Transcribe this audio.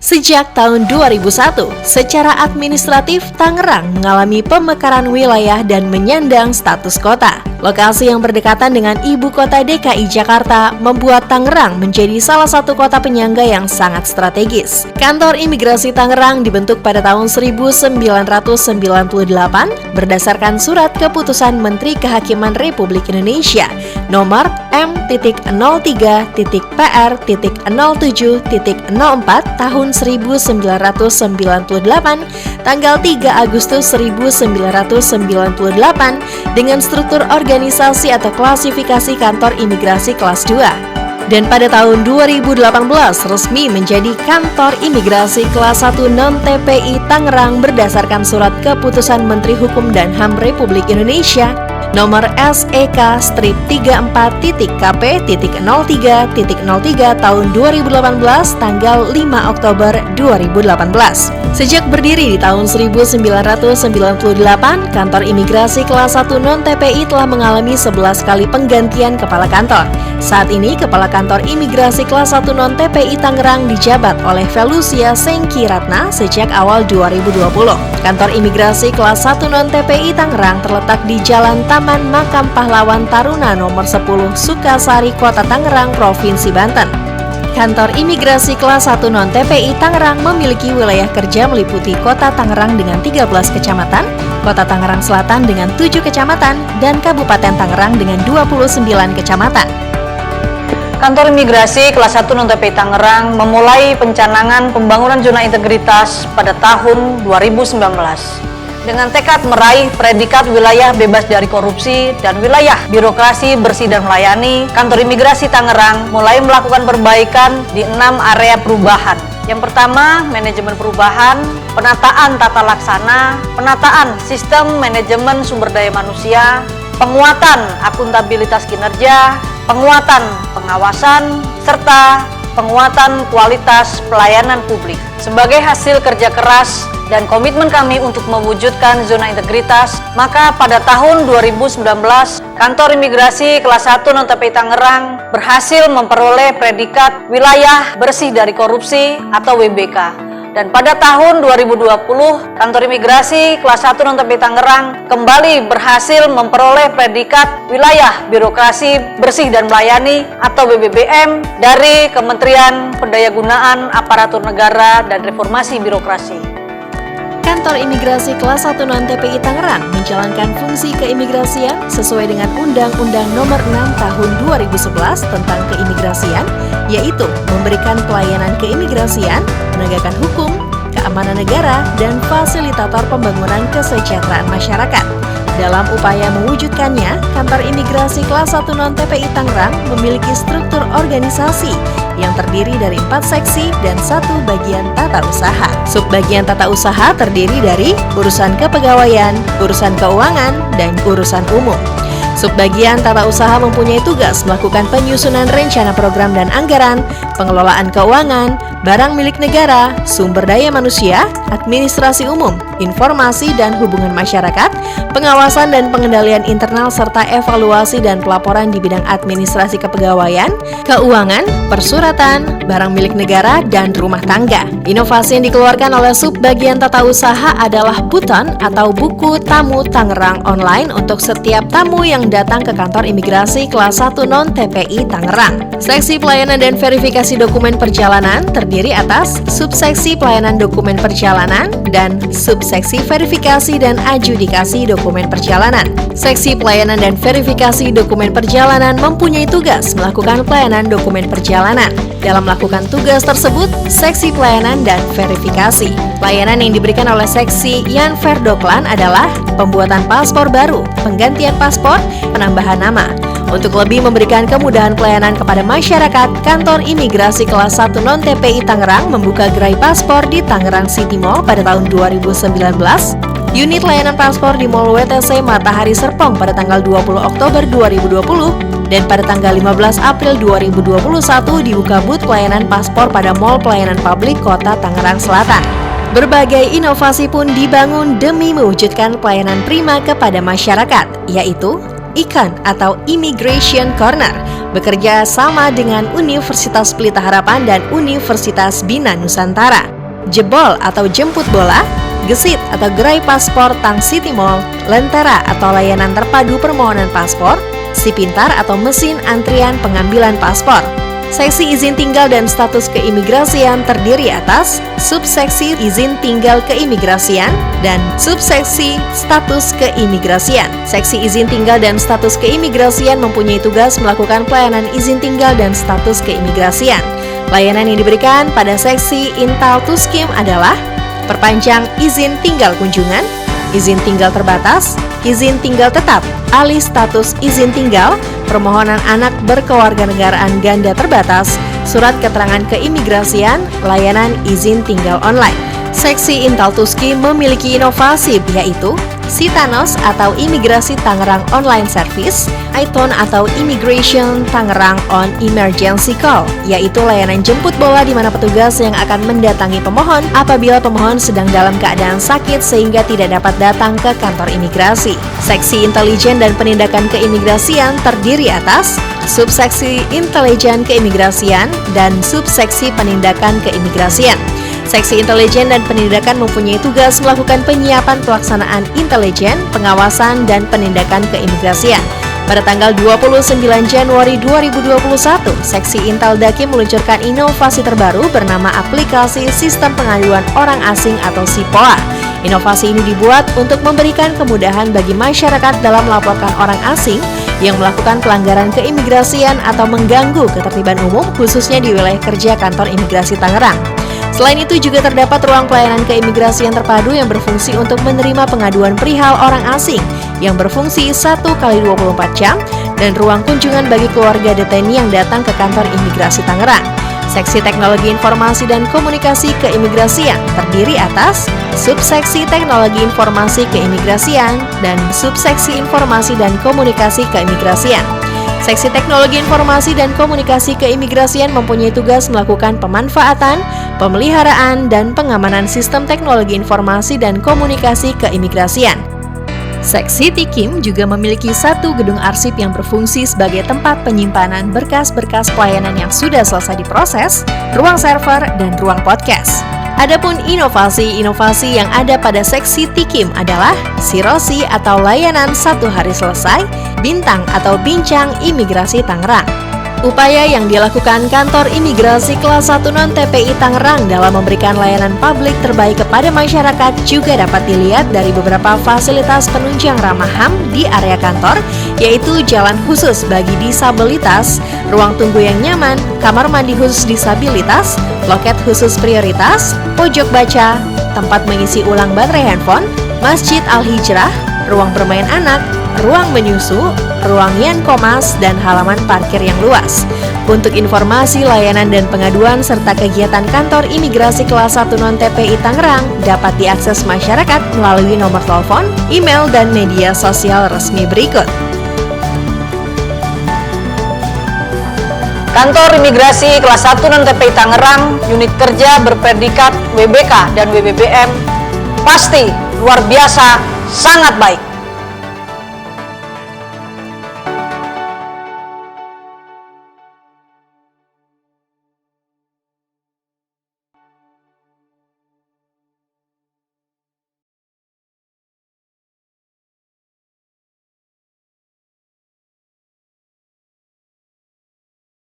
Sejak tahun 2001, secara administratif Tangerang mengalami pemekaran wilayah dan menyandang status kota. Lokasi yang berdekatan dengan ibu kota DKI Jakarta membuat Tangerang menjadi salah satu kota penyangga yang sangat strategis. Kantor Imigrasi Tangerang dibentuk pada tahun 1998 berdasarkan surat keputusan Menteri Kehakiman Republik Indonesia nomor M.PR.PR.07.04 tahun 1998 tanggal 3 Agustus 1998 dengan struktur organisasi atau klasifikasi kantor imigrasi kelas 2. Dan pada tahun 2018 resmi menjadi kantor imigrasi kelas 1 non-TPI Tangerang berdasarkan surat keputusan Menteri Hukum dan HAM Republik Indonesia nomor SEK-34.KP.03.03 tahun 2018 tanggal 5 Oktober 2018. Sejak berdiri di tahun 1998, kantor imigrasi kelas 1 non-TPI telah mengalami 11 kali penggantian kepala kantor. Saat ini, kepala kantor imigrasi kelas 1 non-TPI Tangerang dijabat oleh Felucia Sengki Ratna sejak awal 2020. Kantor imigrasi kelas 1 non-TPI Tangerang terletak di Jalan Taman Makam Pahlawan Taruna nomor 10 Sukasari, Kota Tangerang, Provinsi Banten. Kantor imigrasi kelas 1 non-TPI Tangerang memiliki wilayah kerja meliputi Kota Tangerang dengan 13 kecamatan, Kota Tangerang Selatan dengan 7 kecamatan, dan Kabupaten Tangerang dengan 29 kecamatan. Kantor Imigrasi kelas 1 non-TPI Tangerang memulai pencanangan pembangunan zona integritas pada tahun 2019. Dengan tekad meraih predikat wilayah bebas dari korupsi dan wilayah birokrasi bersih dan melayani, Kantor Imigrasi Tangerang mulai melakukan perbaikan di 6 area perubahan. Yang pertama, manajemen perubahan, penataan tata laksana, penataan sistem manajemen sumber daya manusia, penguatan akuntabilitas kinerja, penguatan pengawasan, serta penguatan kualitas pelayanan publik. Sebagai hasil kerja keras dan komitmen kami untuk mewujudkan zona integritas, maka pada tahun 2019, Kantor Imigrasi kelas 1 non-TPI Tangerang berhasil memperoleh predikat wilayah bersih dari korupsi atau WBK. Dan pada tahun 2020, Kantor Imigrasi kelas 1 non-TPI Tangerang kembali berhasil memperoleh predikat wilayah birokrasi bersih dan melayani atau BBBM dari Kementerian Pendayagunaan Aparatur Negara dan Reformasi Birokrasi. Kantor Imigrasi kelas 1 non-TPI Tangerang menjalankan fungsi keimigrasian sesuai dengan Undang-Undang Nomor 6 Tahun 2011 tentang keimigrasian, yaitu memberikan pelayanan keimigrasian, menegakkan hukum, keamanan negara, dan fasilitator pembangunan kesejahteraan masyarakat. Dalam upaya mewujudkannya, Kantor Imigrasi kelas 1 non-TPI Tangerang memiliki struktur organisasi yang terdiri dari 4 seksi dan 1 bagian tata usaha. Subbagian tata usaha terdiri dari urusan kepegawaian, urusan keuangan, dan urusan umum. Subbagian tata usaha mempunyai tugas melakukan penyusunan rencana program dan anggaran, pengelolaan keuangan, barang milik negara, sumber daya manusia, administrasi umum, informasi dan hubungan masyarakat, pengawasan dan pengendalian internal serta evaluasi dan pelaporan di bidang administrasi kepegawaian, keuangan, persuratan, barang milik negara, dan rumah tangga. Inovasi yang dikeluarkan oleh subbagian tata usaha adalah Buton atau Buku Tamu Tangerang Online untuk setiap tamu yang datang ke Kantor Imigrasi kelas 1 non-TPI Tangerang. Seksi pelayanan dan verifikasi dokumen perjalanan terdiri atas subseksi pelayanan dokumen perjalanan dan subseksi verifikasi dan adjudikasi dokumen perjalanan. Seksi pelayanan dan verifikasi dokumen perjalanan mempunyai tugas melakukan pelayanan dokumen perjalanan. Dalam melakukan tugas tersebut, seksi pelayanan dan verifikasi. Pelayanan yang diberikan oleh seksi Yan Verdoklan adalah pembuatan paspor baru, penggantian paspor, penambahan nama. Untuk lebih memberikan kemudahan pelayanan kepada masyarakat, Kantor Imigrasi kelas 1 non-TPI Tangerang membuka gerai paspor di Tangerang City Mall pada tahun 2019, unit layanan paspor di Mall WTC Matahari Serpong pada tanggal 20 Oktober 2020, dan pada tanggal 15 April 2021 dibuka booth pelayanan paspor pada Mall Pelayanan Publik Kota Tangerang Selatan. Berbagai inovasi pun dibangun demi mewujudkan pelayanan prima kepada masyarakat, yaitu ICON atau Immigration Corner, bekerja sama dengan Universitas Pelita Harapan dan Universitas Bina Nusantara. jebol atau jemput bola, gesit atau gerai paspor Tang City Mall, lentera atau layanan terpadu permohonan paspor, si pintar atau mesin antrian pengambilan paspor. Seksi izin tinggal dan status keimigrasian terdiri atas subseksi izin tinggal keimigrasian dan subseksi status keimigrasian. Seksi izin tinggal dan status keimigrasian mempunyai tugas melakukan pelayanan izin tinggal dan status keimigrasian. Layanan yang diberikan pada seksi Intal Tuskim adalah perpanjang izin tinggal kunjungan, izin tinggal terbatas, izin tinggal tetap, alih status izin tinggal, permohonan anak berkewarganegaraan ganda terbatas, surat keterangan keimigrasian, layanan izin tinggal online. Seksi Intal Tuskim memiliki inovasi yaitu Sitanos atau Imigrasi Tangerang Online Service, ITON atau Immigration Tangerang On Emergency Call, yaitu layanan jemput bola di mana petugas yang akan mendatangi pemohon apabila pemohon sedang dalam keadaan sakit sehingga tidak dapat datang ke kantor imigrasi. Seksi Intelijen dan Penindakan Keimigrasian terdiri atas subseksi Intelijen Keimigrasian dan subseksi Penindakan Keimigrasian. Seksi Intelijen dan Penindakan mempunyai tugas melakukan penyiapan pelaksanaan intelijen, pengawasan, dan penindakan keimigrasian. Pada tanggal 29 Januari 2021, Seksi Intel Dakim meluncurkan inovasi terbaru bernama Aplikasi Sistem Pengaduan Orang Asing atau SIPOA. Inovasi ini dibuat untuk memberikan kemudahan bagi masyarakat dalam melaporkan orang asing yang melakukan pelanggaran keimigrasian atau mengganggu ketertiban umum khususnya di wilayah kerja kantor imigrasi Tangerang. Selain itu juga terdapat ruang pelayanan keimigrasian terpadu yang berfungsi untuk menerima pengaduan perihal orang asing yang berfungsi 1x24 jam dan ruang kunjungan bagi keluarga deteni yang datang ke kantor imigrasi Tangerang. Seksi Teknologi Informasi dan Komunikasi Keimigrasian terdiri atas subseksi Teknologi Informasi Keimigrasian dan subseksi Informasi dan Komunikasi Keimigrasian. Seksi Teknologi Informasi dan Komunikasi Keimigrasian mempunyai tugas melakukan pemanfaatan, pemeliharaan, dan pengamanan sistem teknologi informasi dan komunikasi keimigrasian. Seksi Tikim juga memiliki satu gedung arsip yang berfungsi sebagai tempat penyimpanan berkas-berkas pelayanan yang sudah selesai diproses, ruang server, dan ruang podcast. Adapun inovasi-inovasi yang ada pada seksi Tikim adalah Sirosi atau layanan 1 hari selesai, Bintang atau Bincang Imigrasi Tangerang. Upaya yang dilakukan kantor imigrasi kelas 1 non-TPI Tangerang dalam memberikan layanan publik terbaik kepada masyarakat juga dapat dilihat dari beberapa fasilitas penunjang ramah HAM di area kantor, yaitu jalan khusus bagi disabilitas, ruang tunggu yang nyaman, kamar mandi khusus disabilitas, loket khusus prioritas, pojok baca, tempat mengisi ulang baterai handphone, Masjid Al-Hijrah, ruang bermain anak, ruang menyusu, ruang Yankomas, dan halaman parkir yang luas. Untuk informasi, layanan dan pengaduan serta kegiatan kantor imigrasi kelas 1 non-TPI Tangerang dapat diakses masyarakat melalui nomor telepon, email, dan media sosial resmi berikut. Kantor Imigrasi kelas 1 non-TPI Tangerang, unit kerja berpredikat WBK dan WBBM, pasti luar biasa, sangat baik.